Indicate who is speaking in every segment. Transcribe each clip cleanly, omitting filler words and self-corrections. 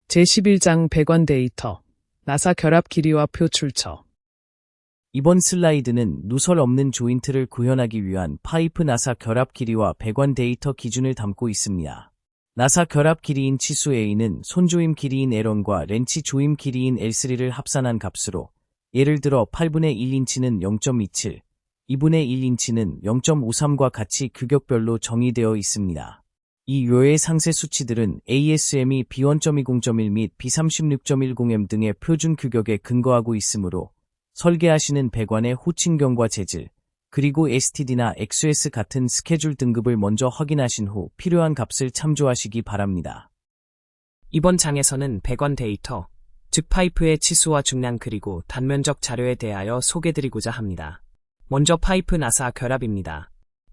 Speaker 1: 제11장 배관 데이터, 나사 결합 길이와 표 출처.
Speaker 2: 이번 슬라이드는 누설 없는 조인트를 구현하기 위한 파이프 나사 결합 길이와 배관 데이터 기준을 담고 있습니다. 나사 결합 길이인 치수 A는 손조임 길이인 L1과 렌치 조임 길이인 L3를 합산한 값으로, 예를 들어 8분의 1인치는 0.27, 2분의 1인치는 0.53과 같이 규격별로 정의되어 있습니다. 이 요의 상세 수치들은 ASME B1.20.1 및 B36.10M 등의 표준 규격에 근거하고 있으므로 설계하시는 배관의 호칭경과 재질, 그리고 STD나 XS 같은 스케줄 등급을 먼저 확인하신 후 필요한 값을 참조하시기 바랍니다.
Speaker 3: 이번 장에서는 배관 데이터, 즉 파이프의 치수와 중량 그리고 단면적 자료에 대하여 소개드리고자 합니다. 먼저 파이프 나사 결합입니다.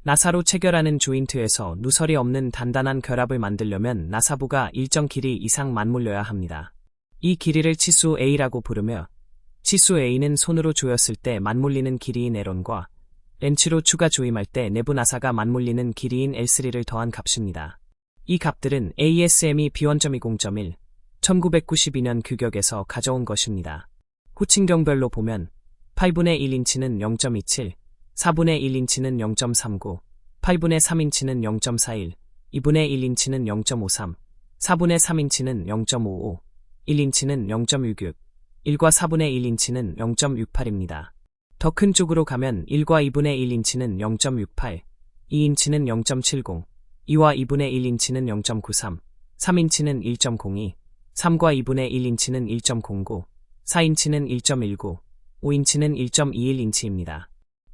Speaker 3: 나사로 체결하는 조인트에서 누설이 없는 단단한 결합을 만들려면 나사부가 일정 길이 이상 맞물려야 합니다. 이 길이를 치수 A라고 부르며, 치수 A는 손으로 조였을 때 맞물리는 길이인 L1과 렌치로 추가 조임할 때 내부 나사가 맞물리는 길이인 L3를 더한 값입니다. 이 값들은 ASME B1.20.1, 1992년 규격에서 가져온 것입니다. 호칭경별로 보면 8분의 1인치는 0.27, 4분의 1인치는 0.39, 8분의 3인치는 0.41, 2분의 1인치는 0.53, 4분의 3인치는 0.55, 1인치는 0.66, 1과 4분의 1인치는 0.68입니다. 더 큰 쪽으로 가면 1과 2분의 1인치는 0.68, 2인치는 0.70, 2와 2분의 1인치는 0.93, 3인치는 1.02, 3과 2분의 1인치는 1.09, 4인치는 1.19, 5인치는 1.21인치입니다.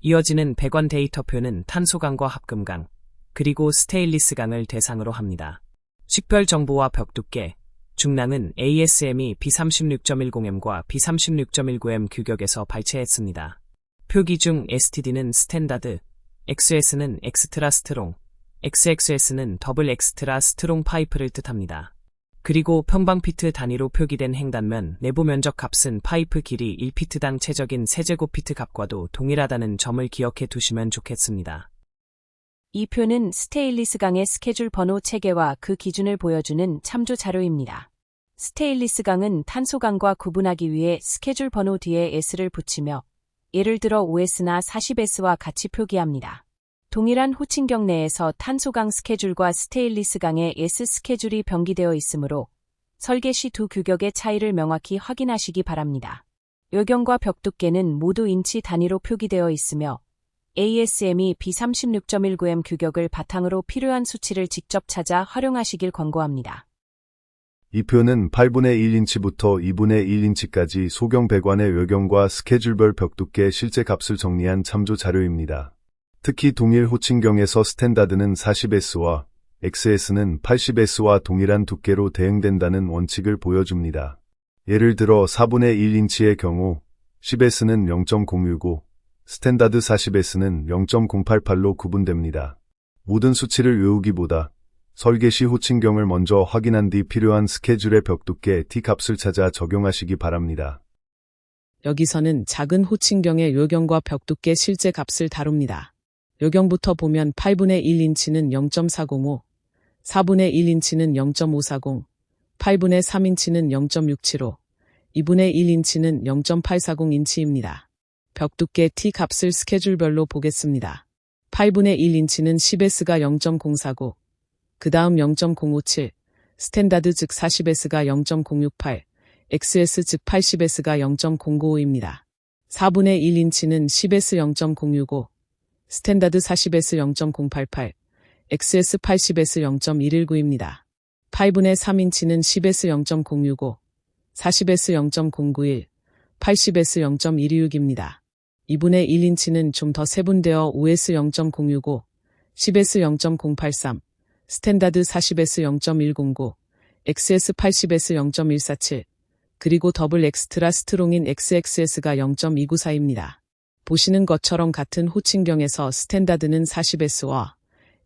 Speaker 3: 이어지는 배관 데이터표는 탄소강과 합금강, 그리고 스테인리스강을 대상으로 합니다. 식별 정보와 벽 두께, 중량은 ASME B36.10M과 B36.19M 규격에서 발췌했습니다. 표기 중 STD는 스탠다드, XS는 엑스트라 스트롱, XXS는 더블 엑스트라 스트롱 파이프를 뜻합니다. 그리고 평방피트 단위로 표기된 행단면 내부 면적 값은 파이프 길이 1피트당 최적인 세제곱피트 값과도 동일하다는 점을 기억해 두시면 좋겠습니다.
Speaker 4: 이 표는 스테인리스강의 스케줄 번호 체계와 그 기준을 보여주는 참조 자료입니다. 스테인리스강은 탄소강과 구분하기 위해 스케줄 번호 뒤에 S를 붙이며 예를 들어 5S나 40S와 같이 표기합니다. 동일한 호칭경 내에서 탄소강 스케줄과 스테인리스강의 S 스케줄이 병기되어 있으므로 설계 시 두 규격의 차이를 명확히 확인하시기 바랍니다. 요경과 벽 두께는 모두 인치 단위로 표기되어 있으며 ASME B36.19M 규격을 바탕으로 필요한 수치를 직접 찾아 활용하시길 권고합니다.
Speaker 5: 이 표는 8분의 1인치부터 2분의 1인치까지 소경 배관의 요경과 스케줄별 벽 두께 실제 값을 정리한 참조 자료입니다. 특히 동일 호칭경에서 스탠다드는 40S와 XS는 80S와 동일한 두께로 대응된다는 원칙을 보여줍니다. 예를 들어 4분의 1인치의 경우 10S는 0.065, 스탠다드 40S는 0.088로 구분됩니다. 모든 수치를 외우기보다 설계 시 호칭경을 먼저 확인한 뒤 필요한 스케줄의 벽 두께 T값을 찾아 적용하시기 바랍니다.
Speaker 1: 여기서는 작은 호칭경의 요경과 벽 두께 실제 값을 다룹니다. 요경부터 보면 8분의 1인치는 0.405, 4분의 1인치는 0.540, 8분의 3인치는 0.675, 2분의 1인치는 0.840인치입니다. 벽 두께 T 값을 스케줄별로 보겠습니다. 8분의 1인치는 10S가 0.049, 그 다음 0.057, 스탠다드 즉 40S가 0.068, XS 즉 80S가 0.095입니다. 4분의 1인치는 10S 0.065, 스탠다드 40S 0.088, XS 80S 0.119입니다. 8분의 3인치는 10S 0.065, 40S 0.091, 80S 0.126입니다. 2분의 1인치는 좀 더 세분되어 5S 0.065, 10S 0.083, 스탠다드 40S 0.109, XS 80S 0.147, 그리고 더블 엑스트라 스트롱인 XXS가 0.294입니다. 보시는 것처럼 같은 호칭경에서 스탠다드는 40S와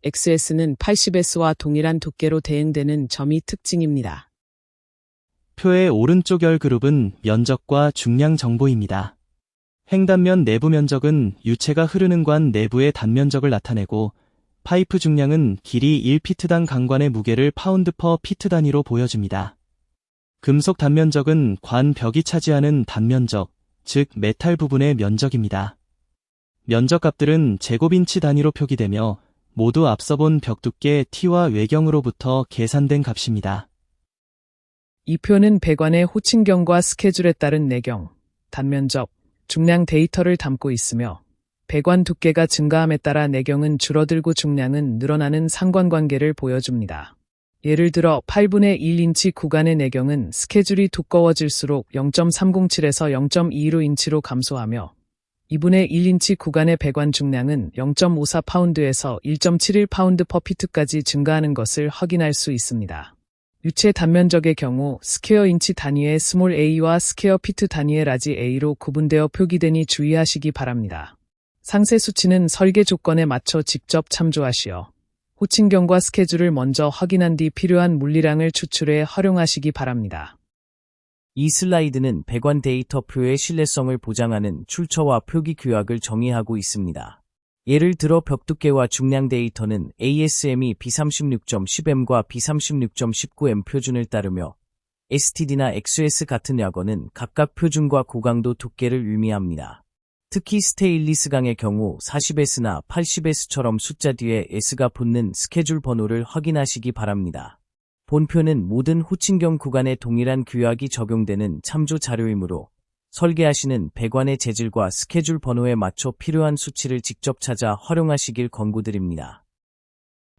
Speaker 1: XS는 80S와 동일한 두께로 대응되는 점이 특징입니다.
Speaker 6: 표의 오른쪽 열 그룹은 면적과 중량 정보입니다. 횡단면 내부 면적은 유체가 흐르는 관 내부의 단면적을 나타내고 파이프 중량은 길이 1피트당 강관의 무게를 파운드 퍼 피트 단위로 보여줍니다. 금속 단면적은 관 벽이 차지하는 단면적, 즉 메탈 부분의 면적입니다. 면적값들은 제곱인치 단위로 표기되며 모두 앞서 본 벽 두께 T와 외경으로부터 계산된 값입니다.
Speaker 1: 이 표는 배관의 호칭경과 스케줄에 따른 내경, 단면적, 중량 데이터를 담고 있으며 배관 두께가 증가함에 따라 내경은 줄어들고 중량은 늘어나는 상관관계를 보여줍니다. 예를 들어 8분의 1인치 구간의 내경은 스케줄이 두꺼워질수록 0.307에서 0.215인치로 감소하며 2분의 1인치 구간의 배관 중량은 0.54파운드에서 1.71파운드 퍼 피트까지 증가하는 것을 확인할 수 있습니다. 유체 단면적의 경우 스퀘어 인치 단위의 스몰 a와 스퀘어 피트 단위의 라지 a로 구분되어 표기되니 주의하시기 바랍니다. 상세 수치는 설계 조건에 맞춰 직접 참조하시어 호칭경과 스케줄을 먼저 확인한 뒤 필요한 물리량을 추출해 활용하시기 바랍니다.
Speaker 2: 이 슬라이드는 배관 데이터표의 신뢰성을 보장하는 출처와 표기 규약을 정의하고 있습니다. 예를 들어 벽 두께와 중량 데이터는 ASME B36.10M과 B36.19M 표준을 따르며 STD나 XS 같은 약어는 각각 표준과 고강도 두께를 의미합니다. 특히 스테인리스강의 경우 40S나 80S처럼 숫자 뒤에 S가 붙는 스케줄 번호를 확인하시기 바랍니다. 본표는 모든 호칭경 구간에 동일한 규약이 적용되는 참조 자료이므로 설계하시는 배관의 재질과 스케줄 번호에 맞춰 필요한 수치를 직접 찾아 활용하시길 권고드립니다.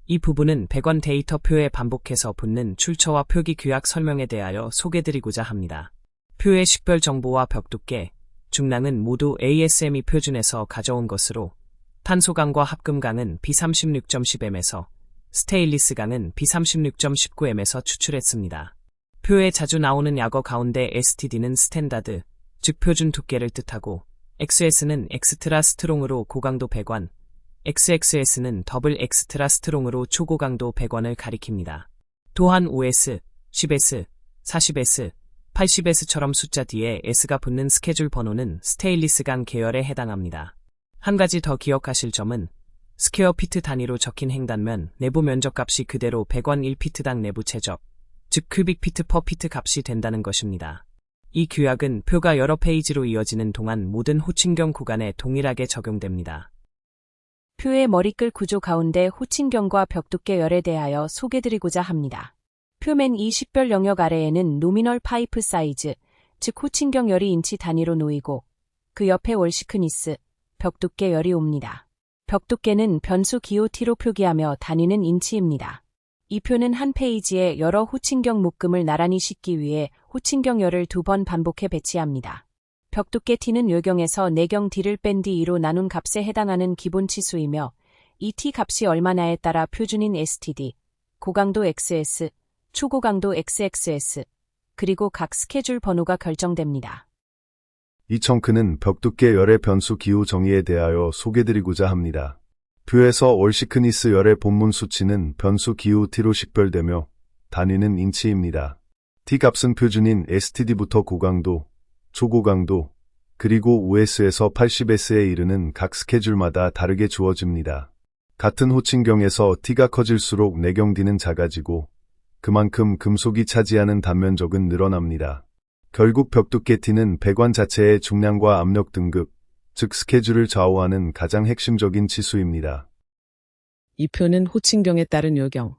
Speaker 3: 이 부분은 배관 데이터표에 반복해서 붙는 출처와 표기 규약 설명에 대하여 소개드리고자 합니다. 표의 식별 정보와 벽 두께, 중량은 모두 ASME 표준에서 가져온 것으로 탄소강과 합금강은 B36.10M에서 스테인리스강은 B36.19M에서 추출했습니다. 표에 자주 나오는 약어 가운데 STD는 스탠다드, 즉 표준 두께를 뜻하고 XS는 엑스트라 스트롱으로 고강도 배관, XXS는 더블 엑스트라 스트롱으로 초고강도 배관을 가리킵니다. 또한 5S, 10S, 40S, 80S처럼 숫자 뒤에 S가 붙는 스케줄 번호는 스테인리스강 계열에 해당합니다. 한 가지 더 기억하실 점은 스퀘어 피트 단위로 적힌 행단면 내부 면적값이 그대로 배관 1피트당 내부 최적, 즉 큐빅 피트 퍼 피트 값이 된다는 것입니다. 이 규약은 표가 여러 페이지로 이어지는 동안 모든 호칭경 구간에 동일하게 적용됩니다.
Speaker 4: 표의 머리끌 구조 가운데 호칭경과 벽 두께열에 대하여 소개드리고자 합니다. 표면 이 식별 영역 아래에는 노미널 파이프 사이즈, 즉 호칭경열이 인치 단위로 놓이고 그 옆에 월시크니스, 벽 두께열이 옵니다. 벽 두께는 변수 기호 T로 표기하며 단위는 인치입니다. 이 표는 한 페이지에 여러 호칭경 묶음을 나란히 싣기 위해 호칭경열을 2번 반복해 배치합니다. 벽 두께 T는 요경에서 내경 D를 뺀 뒤 2로 나눈 값에 해당하는 기본 치수이며 이 T 값이 얼마나에 따라 표준인 STD, 고강도 XS, 초고강도 XXS, 그리고 각 스케줄 번호가 결정됩니다.
Speaker 5: 이 청크는 벽 두께 열의 변수 기호 정의에 대하여 소개드리고자 합니다. 표에서 월시크니스 열의 본문 수치는 변수 기호 T로 식별되며 단위는 인치입니다. T 값은 표준인 STD부터 고강도, 초고강도, 그리고 5S에서 80S에 이르는 각 스케줄마다 다르게 주어집니다. 같은 호칭경에서 T가 커질수록 내경 D는 작아지고 그만큼 금속이 차지하는 단면적은 늘어납니다. 결국 벽 두께 T는 배관 자체의 중량과 압력 등급, 즉 스케줄을 좌우하는 가장 핵심적인 치수입니다.
Speaker 1: 이 표는 호칭경에 따른 요경,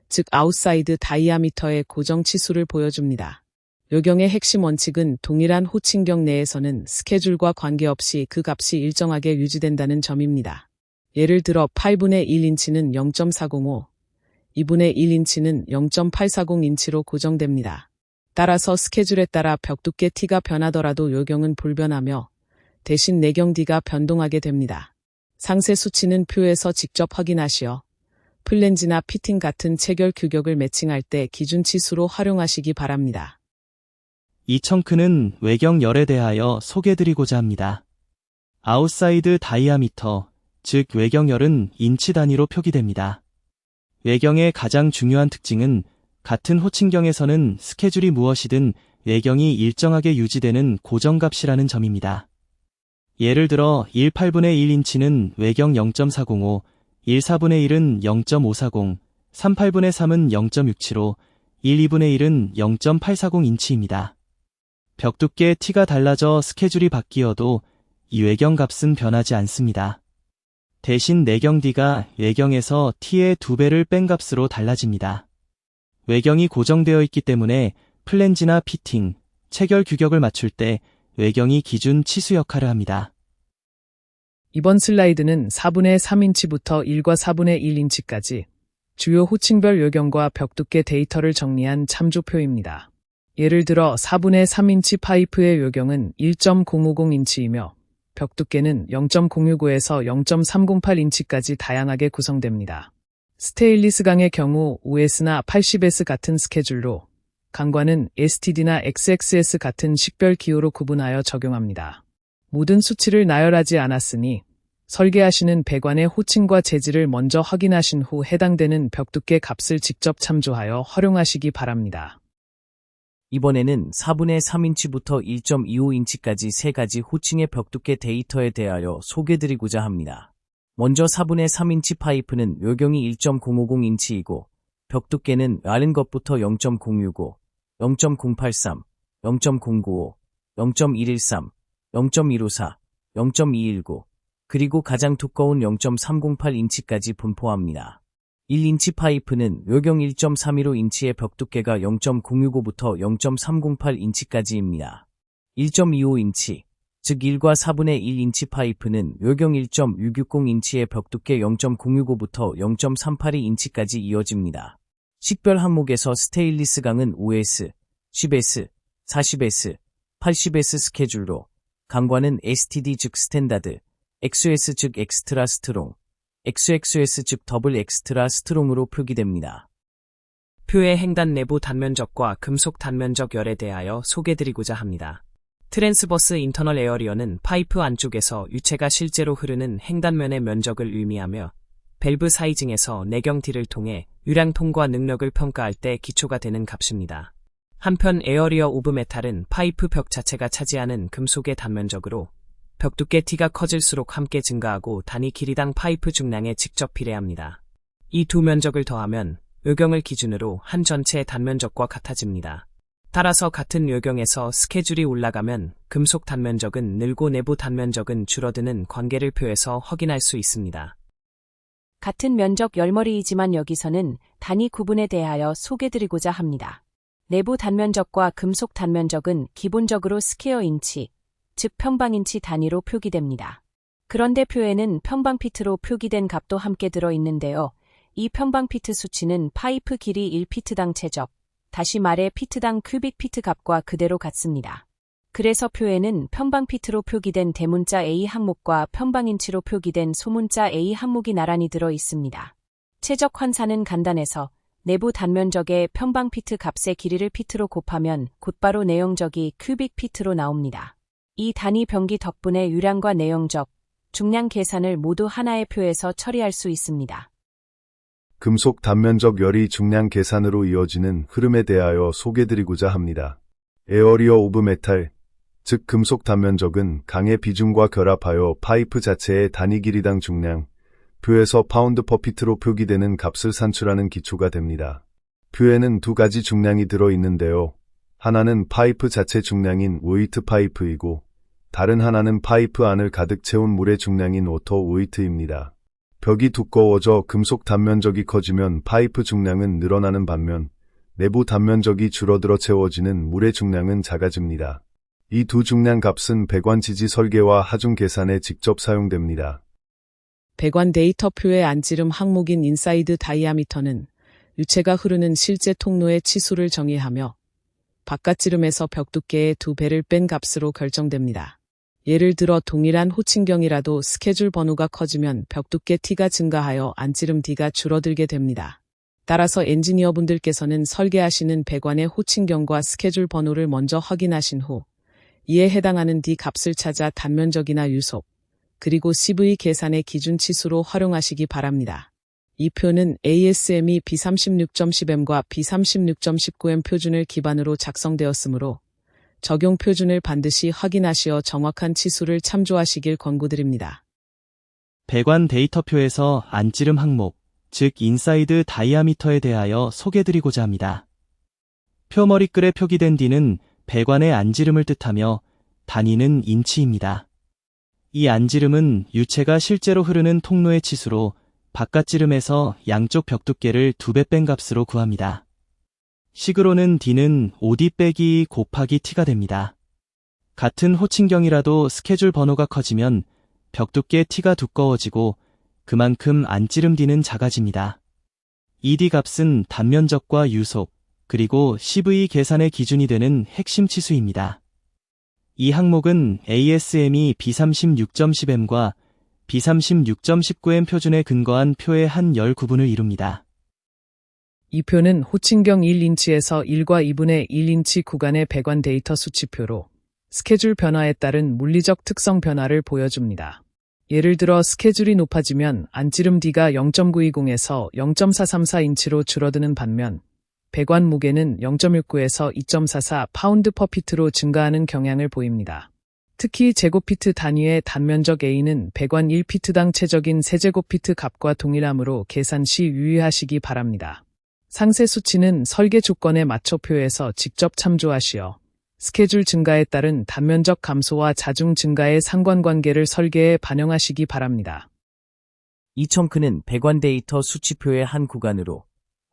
Speaker 1: 즉 아웃사이드 다이아미터의 고정 치수를 보여줍니다. 요경의 핵심 원칙은 동일한 호칭경 내에서는 스케줄과 관계없이 그 값이 일정하게 유지된다는 점입니다. 예를 들어 8분의 1인치는 0.405, 2분의 1인치는 0.840인치로 고정됩니다. 따라서 스케줄에 따라 벽 두께 T가 변하더라도 요경은 불변하며 대신 내경 D가 변동하게 됩니다. 상세 수치는 표에서 직접 확인하시어 플랜지나 피팅 같은 체결 규격을 매칭할 때 기준 치수로 활용하시기 바랍니다.
Speaker 6: 이 청크는 외경열에 대하여 소개드리고자 합니다. 아웃사이드 다이아미터, 즉 외경열은 인치 단위로 표기됩니다. 외경의 가장 중요한 특징은 같은 호칭경에서는 스케줄이 무엇이든 외경이 일정하게 유지되는 고정값이라는 점입니다. 예를 들어 18분의 1인치는 외경 0.405, 14분의 1은 0.540, 38분의 3은 0.675, 2분의 1은 0.840인치입니다. 벽 두께 T가 달라져 스케줄이 바뀌어도 이 외경 값은 변하지 않습니다. 대신 내경 D가 외경에서 T의 2배를 뺀 값으로 달라집니다. 외경이 고정되어 있기 때문에 플랜지나 피팅, 체결 규격을 맞출 때 외경이 기준 치수 역할을 합니다.
Speaker 1: 이번 슬라이드는 4분의 3인치부터 1과 4분의 1인치까지 주요 호칭별 요경과 벽 두께 데이터를 정리한 참조표입니다. 예를 들어 4분의 3인치 파이프의 요경은 1.050인치이며 벽 두께는 0.065에서 0.308인치까지 다양하게 구성됩니다. 스테인리스 강의 경우 OS나 80S 같은 스케줄로, 강관은 STD나 XXS 같은 식별 기호로 구분하여 적용합니다. 모든 수치를 나열하지 않았으니 설계하시는 배관의 호칭과 재질을 먼저 확인하신 후 해당되는 벽 두께 값을 직접 참조하여 활용하시기 바랍니다.
Speaker 2: 이번에는 4분의 3인치부터 1.25인치까지 세 가지 호칭의 벽 두께 데이터에 대하여 소개드리고자 합니다. 먼저 4분의 3인치 파이프는 요경이 1.050인치이고 벽 두께는 마른 것부터 0.065, 0.083, 0.095, 0.113, 0.154, 0.219, 그리고 가장 두꺼운 0.308인치까지 분포합니다. 1인치 파이프는 요경 1.315인치의 벽 두께가 0.065부터 0.308인치까지입니다. 1.25인치, 즉 1과 4분의 1인치 파이프는 요경 1.660인치의 벽 두께 0.065부터 0.382인치까지 이어집니다. 식별 항목에서 스테인리스 강은 OS, 10S, 40S, 80S 스케줄로, 강관은 STD 즉 스탠다드, XS 즉 엑스트라 스트롱, XXS 즉 더블 엑스트라 스트롱으로 표기됩니다.
Speaker 3: 표의 횡단 내부 단면적과 금속 단면적 열에 대하여 소개드리고자 합니다. 트랜스버스 인터널 에어리어는 파이프 안쪽에서 유체가 실제로 흐르는 횡단면의 면적을 의미하며 밸브 사이징에서 내경 D를 통해 유량 통과 능력을 평가할 때 기초가 되는 값입니다. 한편 에어리어 오브 메탈은 파이프 벽 자체가 차지하는 금속의 단면적으로 벽 두께 T가 커질수록 함께 증가하고 단위 길이당 파이프 중량에 직접 비례합니다. 이 두 면적을 더하면 요경을 기준으로 한 전체의 단면적과 같아집니다. 따라서 같은 요경에서 스케줄이 올라가면 금속 단면적은 늘고 내부 단면적은 줄어드는 관계를 표에서 확인할 수 있습니다.
Speaker 4: 같은 면적 열머리이지만 여기서는 단위 구분에 대하여 소개드리고자 합니다. 내부 단면적과 금속 단면적은 기본적으로 스퀘어 인치, 즉 평방인치 단위로 표기됩니다. 그런데 표에는 평방피트로 표기된 값도 함께 들어있는데요. 이 평방피트 수치는 파이프 길이 1피트당 최적, 다시 말해 피트당 큐빅피트 값과 그대로 같습니다. 그래서 표에는 평방피트로 표기된 대문자 A 항목과 평방인치로 표기된 소문자 A 항목이 나란히 들어 있습니다. 최적 환산은 간단해서 내부 단면적의 평방피트 값의 길이를 피트로 곱하면 곧바로 내용적이 큐빅피트로 나옵니다. 이 단위 변기 덕분에 유량과 내용적, 중량 계산을 모두 하나의 표에서 처리할 수 있습니다.
Speaker 5: 금속 단면적 열이 중량 계산으로 이어지는 흐름에 대하여 소개드리고자 합니다. 에어리어 오브 메탈, 즉 금속 단면적은 강의 비중과 결합하여 파이프 자체의 단위 길이당 중량, 표에서 파운드 퍼 피트로 표기되는 값을 산출하는 기초가 됩니다. 표에는 두 가지 중량이 들어있는데요. 하나는 파이프 자체 중량인 웨이트 파이프이고 다른 하나는 파이프 안을 가득 채운 물의 중량인 워터 웨이트입니다. 벽이 두꺼워져 금속 단면적이 커지면 파이프 중량은 늘어나는 반면 내부 단면적이 줄어들어 채워지는 물의 중량은 작아집니다. 이 두 중량 값은 배관 지지 설계와 하중 계산에 직접 사용됩니다.
Speaker 1: 배관 데이터표의 안지름 항목인 인사이드 다이아미터는 유체가 흐르는 실제 통로의 치수를 정의하며 바깥지름에서 벽 두께의 2배를 뺀 값으로 결정됩니다. 예를 들어 동일한 호칭경이라도 스케줄 번호가 커지면 벽 두께 T가 증가하여 안지름 D가 줄어들게 됩니다. 따라서 엔지니어분들께서는 설계하시는 배관의 호칭경과 스케줄 번호를 먼저 확인하신 후 이에 해당하는 D 값을 찾아 단면적이나 유속, 그리고 CV 계산의 기준 치수로 활용하시기 바랍니다. 이 표는 ASME B36.10M과 B36.19M 표준을 기반으로 작성되었으므로 적용 표준을 반드시 확인하시어 정확한 치수를 참조하시길 권고드립니다.
Speaker 6: 배관 데이터표에서 안지름 항목, 즉 인사이드 다이아미터에 대하여 소개드리고자 합니다. 표머리글에 표기된 D는 배관의 안지름을 뜻하며 단위는 인치입니다. 이 안지름은 유체가 실제로 흐르는 통로의 치수로 바깥지름에서 양쪽 벽 두께를 2배 뺀 값으로 구합니다. 식으로는 D는 5D 빼기 2 곱하기 T가 됩니다. 같은 호칭경이라도 스케줄 번호가 커지면 벽 두께 T가 두꺼워지고 그만큼 안지름 D는 작아집니다. 이 D 값은 단면적과 유속, 그리고 CV 계산의 기준이 되는 핵심 치수입니다. 이 항목은 ASME B36.10M과 B36.19M 표준에 근거한 표의 한 열 구분을 이룹니다.
Speaker 1: 이 표는 호칭경 1인치에서 1과 2분의 1인치 구간의 배관 데이터 수치표로 스케줄 변화에 따른 물리적 특성 변화를 보여줍니다. 예를 들어 스케줄이 높아지면 안지름 D가 0.920에서 0.434인치로 줄어드는 반면 배관 무게는 0.69에서 2.44 파운드 퍼 피트로 증가하는 경향을 보입니다. 특히 제곱피트 단위의 단면적 A는 배관 1피트당 최적인 세제곱피트 값과 동일하므로 계산 시 유의하시기 바랍니다. 상세 수치는 설계 조건에 맞춰 표에서 직접 참조하시어 스케줄 증가에 따른 단면적 감소와 자중 증가의 상관관계를 설계에 반영하시기 바랍니다.
Speaker 2: 이 청크는 배관 데이터 수치표의 한 구간으로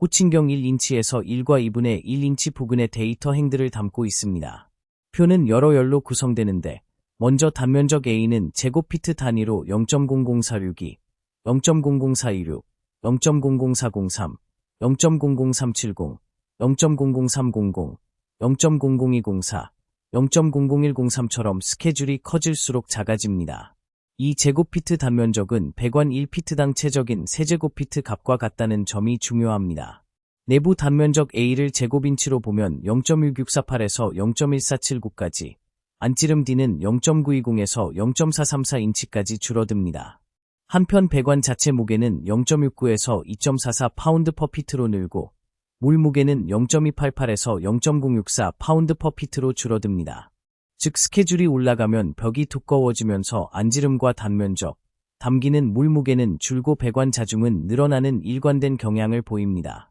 Speaker 2: 호칭경 1인치에서 1과 2분의 1인치 부근의 데이터 행들을 담고 있습니다. 표는 여러 열로 구성되는데 먼저 단면적 A는 제곱피트 단위로 0.00462, 0.00426, 0.00403, 0.00370, 0.00300, 0.00204, 0.00103처럼 스케줄이 커질수록 작아집니다. 이 제곱피트 단면적은 배관 1피트당 최적인 세제곱피트 값과 같다는 점이 중요합니다. 내부 단면적 A를 제곱인치로 보면 0.1648에서 0.1479까지, 안지름 D는 0.920에서 0.434인치까지 줄어듭니다. 한편 배관 자체 무게는 0.69에서 2.44 파운드 퍼 피트로 늘고 물 무게는 0.288에서 0.064 파운드 퍼 피트로 줄어듭니다. 즉 스케줄이 올라가면 벽이 두꺼워지면서 안지름과 단면적, 담기는 물 무게는 줄고 배관 자중은 늘어나는 일관된 경향을 보입니다.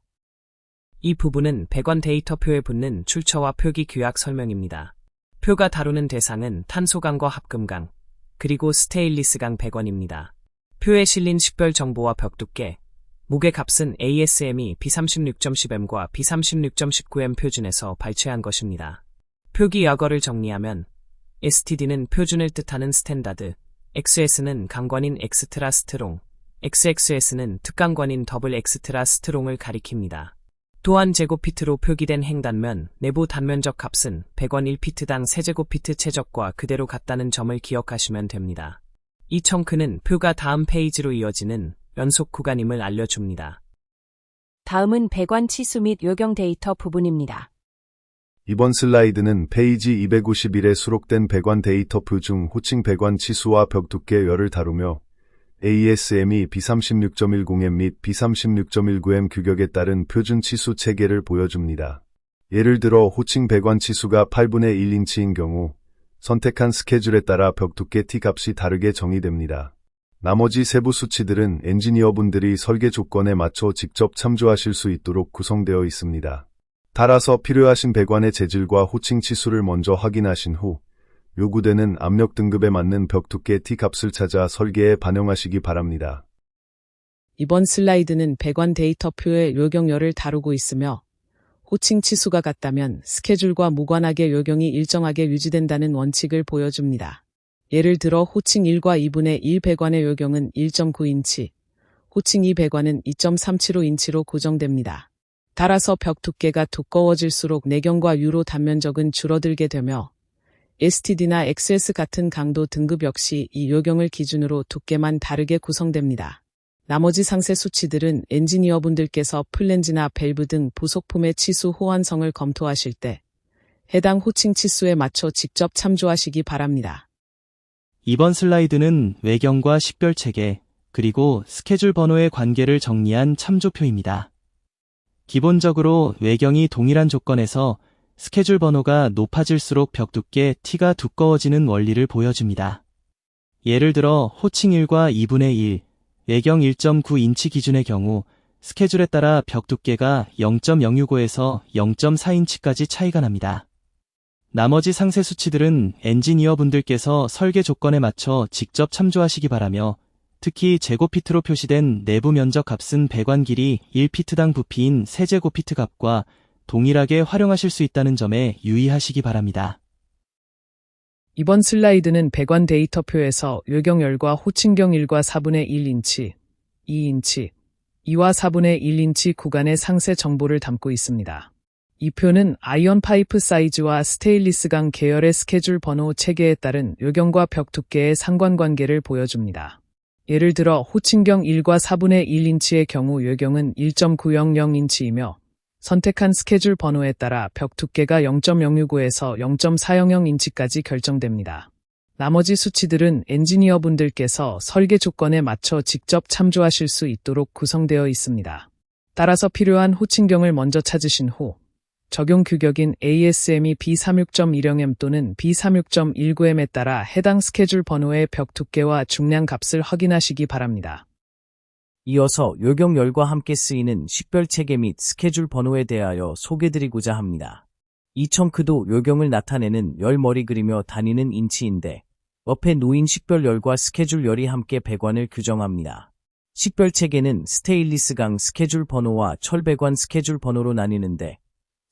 Speaker 3: 이 부분은 배관 데이터표에 붙는 출처와 표기 규약 설명입니다. 표가 다루는 대상은 탄소강과 합금강, 그리고 스테인리스강 배관입니다. 표에 실린 식별 정보와 벽 두께, 무게 값은 ASME B36.10M과 B36.19M 표준에서 발췌한 것입니다. 표기 약어를 정리하면 STD는 표준을 뜻하는 스탠다드, XS는 강관인 엑스트라 스트롱, XXS는 특강관인 더블 엑스트라 스트롱을 가리킵니다. 또한 제곱피트로 표기된 행단면, 내부 단면적 값은 배관 1피트당 세제곱피트 최적과 그대로 같다는 점을 기억하시면 됩니다. 이 청크는 표가 다음 페이지로 이어지는 연속 구간임을 알려줍니다.
Speaker 4: 다음은 배관 치수 및 요경 데이터 부분입니다.
Speaker 5: 이번 슬라이드는 페이지 251에 수록된 배관 데이터표 중 호칭 배관 치수와 벽 두께 열을 다루며 ASME B36.10M 및 B36.19M 규격에 따른 표준 치수 체계를 보여줍니다. 예를 들어 호칭 배관 치수가 8분의 1인치인 경우 선택한 스케줄에 따라 벽 두께 T 값이 다르게 정의됩니다. 나머지 세부 수치들은 엔지니어분들이 설계 조건에 맞춰 직접 참조하실 수 있도록 구성되어 있습니다. 따라서 필요하신 배관의 재질과 호칭 치수를 먼저 확인하신 후 요구되는 압력 등급에 맞는 벽 두께 T 값을 찾아 설계에 반영하시기 바랍니다.
Speaker 1: 이번 슬라이드는 배관 데이터표의 요경열을 다루고 있으며 호칭 치수가 같다면 스케줄과 무관하게 요경이 일정하게 유지된다는 원칙을 보여줍니다. 예를 들어 호칭 1과 2분의 1 배관의 요경은 1.9인치, 호칭 2 배관은 2.375인치로 고정됩니다. 따라서 벽 두께가 두꺼워질수록 내경과 유로 단면적은 줄어들게 되며 STD나 XS 같은 강도 등급 역시 이 요경을 기준으로 두께만 다르게 구성됩니다. 나머지 상세 수치들은 엔지니어분들께서 플랜지나 밸브 등 부속품의 치수 호환성을 검토하실 때 해당 호칭 치수에 맞춰 직접 참조하시기 바랍니다.
Speaker 6: 이번 슬라이드는 외경과 식별 체계, 그리고 스케줄 번호의 관계를 정리한 참조표입니다. 기본적으로 외경이 동일한 조건에서 스케줄 번호가 높아질수록 벽 두께 T가 두꺼워지는 원리를 보여줍니다. 예를 들어 호칭 1과 2분의 1, 외경 1.9인치 기준의 경우 스케줄에 따라 벽 두께가 0.065에서 0.4인치까지 차이가 납니다. 나머지 상세 수치들은 엔지니어분들께서 설계 조건에 맞춰 직접 참조하시기 바라며, 특히 제곱피트로 표시된 내부 면적 값은 배관 길이 1피트당 부피인 세제곱피트 값과 동일하게 활용하실 수 있다는 점에 유의하시기 바랍니다.
Speaker 1: 이번 슬라이드는 배관 데이터표에서 요경열과 호칭경 1과 4분의 1인치, 2인치, 2와 4분의 1인치 구간의 상세 정보를 담고 있습니다. 이 표는 아이언 파이프 사이즈와 스테인리스강 계열의 스케줄 번호 체계에 따른 요경과 벽 두께의 상관관계를 보여줍니다. 예를 들어 호칭경 1과 4분의 1인치의 경우 요경은 1.900인치이며 선택한 스케줄 번호에 따라 벽 두께가 0.065에서 0.400인치까지 결정됩니다. 나머지 수치들은 엔지니어분들께서 설계 조건에 맞춰 직접 참조하실 수 있도록 구성되어 있습니다. 따라서 필요한 호칭경을 먼저 찾으신 후 적용 규격인 ASME B36.10M 또는 B36.19M에 따라 해당 스케줄 번호의 벽 두께와 중량 값을 확인하시기 바랍니다.
Speaker 2: 이어서 요경열과 함께 쓰이는 식별 체계 및 스케줄 번호에 대하여 소개드리고자 합니다. 이 청크도 요경을 나타내는 열 머리 그리며 단위는 인치인데, 옆에 놓인 식별열과 스케줄열이 함께 배관을 규정합니다. 식별 체계는 스테인리스강 스케줄 번호와 철배관 스케줄 번호로 나뉘는데,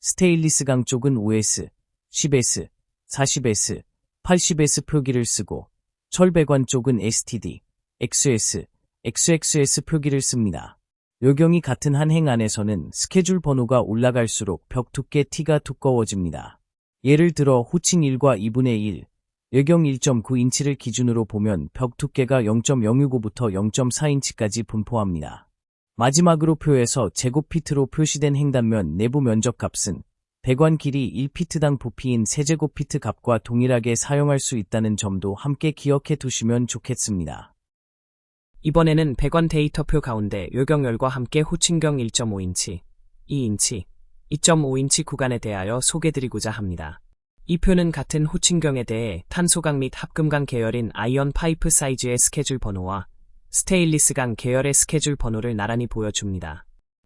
Speaker 2: 스테인리스강 쪽은 OS, 10S, 40S, 80S 표기를 쓰고, 철배관 쪽은 STD, XS, XXS 표기를 씁니다. 요경이 같은 한 행 안에서는 스케줄 번호가 올라갈수록 벽 두께 T가 두꺼워집니다. 예를 들어 호칭 1과 2분의 1, 요경 1.9인치를 기준으로 보면 벽 두께가 0.065부터 0.4인치까지 분포합니다. 마지막으로 표에서 제곱피트로 표시된 행단면 내부 면적 값은 배관 길이 1피트당 부피인 세제곱피트 값과 동일하게 사용할 수 있다는 점도 함께 기억해 두시면 좋겠습니다.
Speaker 3: 이번에는 배관 데이터표 가운데 요경열과 함께 호칭경 1.5인치, 2인치, 2.5인치 구간에 대하여 소개드리고자 합니다. 이 표는 같은 호칭경에 대해 탄소강 및 합금강 계열인 아이언 파이프 사이즈의 스케줄 번호와 스테인리스강 계열의 스케줄 번호를 나란히 보여줍니다.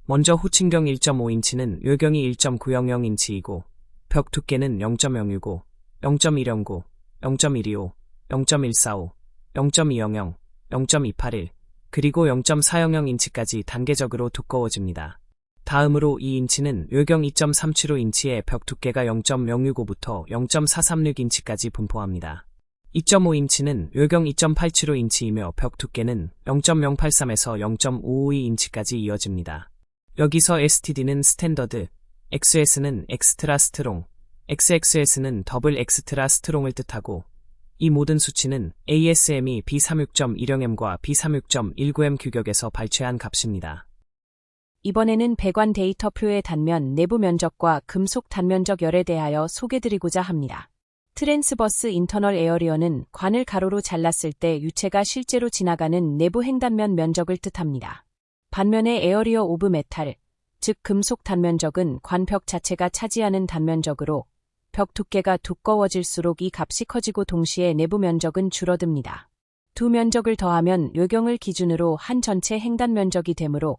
Speaker 3: 먼저 호칭경 1.5인치는 요경이 1.900인치이고 벽 두께는 0.065, 0.109, 0.125, 0.145, 0.200, 0.281, 그리고 0.400인치까지 단계적으로 두꺼워집니다. 다음으로 2인치는 요경 2.375인치의 벽 두께가 0.065부터 0.436인치까지 분포합니다. 2.5인치는 요경 2.875인치이며 벽 두께는 0.083에서 0.552인치까지 이어집니다. 여기서 STD는 스탠더드, XS는 엑스트라 스트롱, XXS는 더블 엑스트라 스트롱을 뜻하고, 이 모든 수치는 ASME B36.10M과 B36.19M 규격에서 발췌한 값입니다.
Speaker 4: 이번에는 배관 데이터표의 단면 내부 면적과 금속 단면적 열에 대하여 소개드리고자 합니다. 트랜스버스 인터널 에어리어는 관을 가로로 잘랐을 때 유체가 실제로 지나가는 내부 행단면 면적을 뜻합니다. 반면에 에어리어 오브 메탈, 즉 금속 단면적은 관벽 자체가 차지하는 단면적으로 벽 두께가 두꺼워질수록 이 값이 커지고 동시에 내부 면적은 줄어듭니다. 두 면적을 더하면 요경을 기준으로 한 전체 행단 면적이 되므로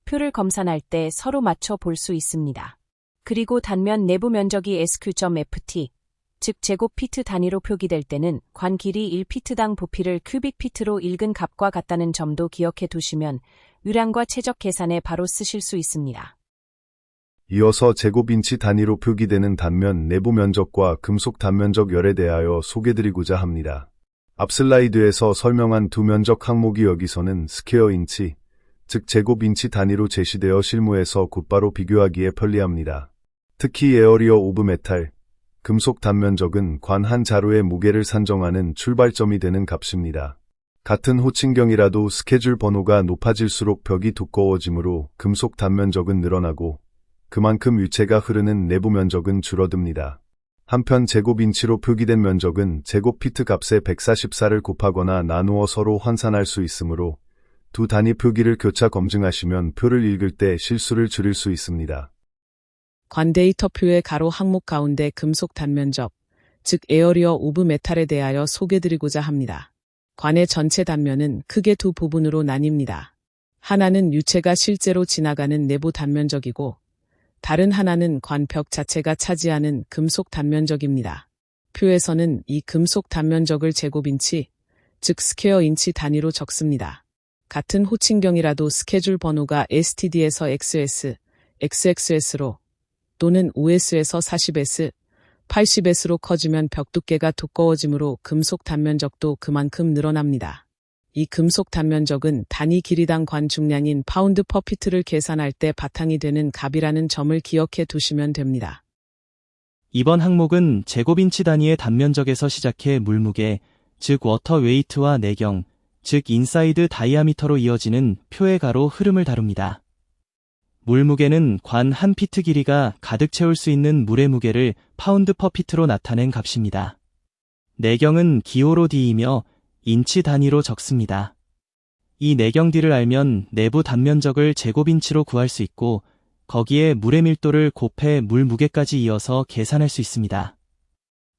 Speaker 4: 표를 검산할 때 서로 맞춰 볼 수 있습니다. 그리고 단면 내부 면적이 SQ.FT, 즉 제곱피트 단위로 표기될 때는 관 길이 1피트당 부피를 큐빅피트로 읽은 값과 같다는 점도 기억해 두시면 유량과 최적 계산에 바로 쓰실 수 있습니다.
Speaker 5: 이어서 제곱인치 단위로 표기되는 단면 내부 면적과 금속 단면적 열에 대하여 소개드리고자 합니다. 앞 슬라이드에서 설명한 두 면적 항목이 여기서는 스퀘어 인치, 즉 제곱인치 단위로 제시되어 실무에서 곧바로 비교하기에 편리합니다. 특히 에어리어 오브 메탈, 금속 단면적은 관 한 자루의 무게를 산정하는 출발점이 되는 값입니다. 같은 호칭경이라도 스케줄 번호가 높아질수록 벽이 두꺼워지므로 금속 단면적은 늘어나고 그만큼 유체가 흐르는 내부 면적은 줄어듭니다. 한편 제곱인치로 표기된 면적은 제곱피트 값에 144를 곱하거나 나누어 서로 환산할 수 있으므로 두 단위 표기를 교차 검증하시면 표를 읽을 때 실수를 줄일 수 있습니다.
Speaker 1: 관 데이터표의 가로 항목 가운데 금속 단면적, 즉 에어리어 오브 메탈에 대하여 소개드리고자 합니다. 관의 전체 단면은 크게 두 부분으로 나뉩니다. 하나는 유체가 실제로 지나가는 내부 단면적이고 다른 하나는 관벽 자체가 차지하는 금속 단면적입니다. 표에서는 이 금속 단면적을 제곱인치, 즉 스퀘어 인치 단위로 적습니다. 같은 호칭경이라도 스케줄 번호가 STD에서 XS, XXS로 또는 OS에서 40S, 80S로 커지면 벽 두께가 두꺼워지므로 금속 단면적도 그만큼 늘어납니다. 이 금속 단면적은 단위 길이당 관 중량인 파운드 퍼 피트를 계산할 때 바탕이 되는 값이라는 점을 기억해 두시면 됩니다.
Speaker 6: 이번 항목은 제곱인치 단위의 단면적에서 시작해 물무게, 즉 워터 웨이트와 내경, 즉 인사이드 다이아미터로 이어지는 표의 가로 흐름을 다룹니다. 물무게는 관 한 피트 길이가 가득 채울 수 있는 물의 무게를 파운드 퍼 피트로 나타낸 값입니다. 내경은 기호로 D이며 인치 단위로 적습니다. 이 내경 D를 알면 내부 단면적을 제곱인치로 구할 수 있고 거기에 물의 밀도를 곱해 물 무게까지 이어서 계산할 수 있습니다.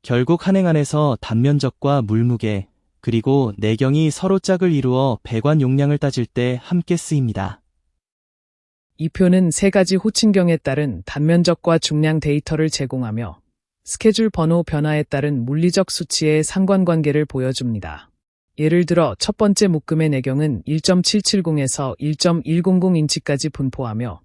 Speaker 6: 결국 한행 안에서 단면적과 물무게, 그리고 내경이 서로 짝을 이루어 배관 용량을 따질 때 함께 쓰입니다.
Speaker 1: 이 표는 세 가지 호칭경에 따른 단면적과 중량 데이터를 제공하며 스케줄 번호 변화에 따른 물리적 수치의 상관관계를 보여줍니다. 예를 들어 첫 번째 묶음의 내경은 1.770에서 1.100인치까지 분포하며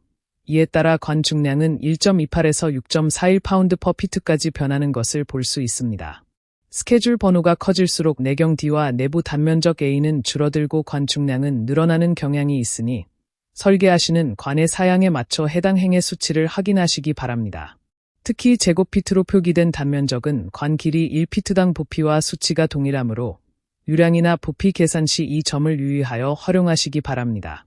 Speaker 1: 이에 따라 관 중량은 1.28에서 6.41 파운드 퍼 피트까지 변하는 것을 볼 수 있습니다. 스케줄 번호가 커질수록 내경 D와 내부 단면적 A는 줄어들고 관 중량은 늘어나는 경향이 있으니 설계하시는 관의 사양에 맞춰 해당 행의 수치를 확인하시기 바랍니다. 특히 제곱피트로 표기된 단면적은 관 길이 1피트당 부피와 수치가 동일하므로 유량이나 부피 계산 시 이 점을 유의하여 활용하시기 바랍니다.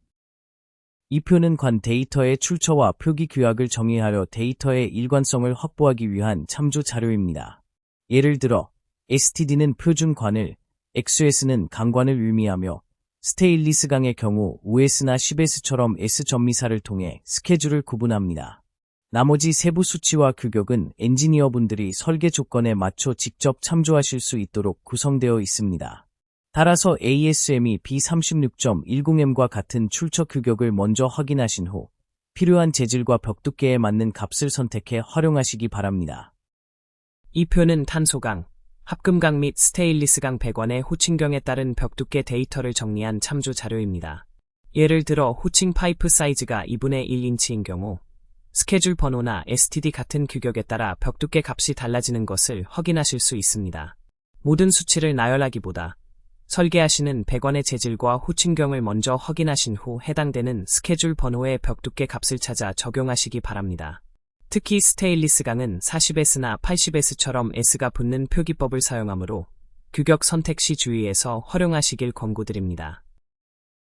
Speaker 2: 이 표는 관 데이터의 출처와 표기 규약을 정의하려 데이터의 일관성을 확보하기 위한 참조 자료입니다. 예를 들어 STD는 표준 관을, XS는 강관을 의미하며 스테인리스 강의 경우 OS나 10S처럼 S 전미사를 통해 스케줄을 구분합니다. 나머지 세부 수치와 규격은 엔지니어분들이 설계 조건에 맞춰 직접 참조하실 수 있도록 구성되어 있습니다. 따라서 ASME B36.10M과 같은 출처 규격을 먼저 확인하신 후 필요한 재질과 벽 두께에 맞는 값을 선택해 활용하시기 바랍니다.
Speaker 3: 이 표는 탄소강, 합금강 및 스테인리스강 배관의 호칭경에 따른 벽 두께 데이터를 정리한 참조 자료입니다. 예를 들어 호칭 파이프 사이즈가 2분의 1인치인 경우 스케줄 번호나 STD 같은 규격에 따라 벽 두께 값이 달라지는 것을 확인하실 수 있습니다. 모든 수치를 나열하기보다 설계하시는 배관의 재질과 호칭경을 먼저 확인하신 후 해당되는 스케줄 번호의 벽 두께 값을 찾아 적용하시기 바랍니다. 특히 스테인리스강은 40S나 80S처럼 S가 붙는 표기법을 사용하므로 규격 선택 시 주의해서 활용하시길 권고드립니다.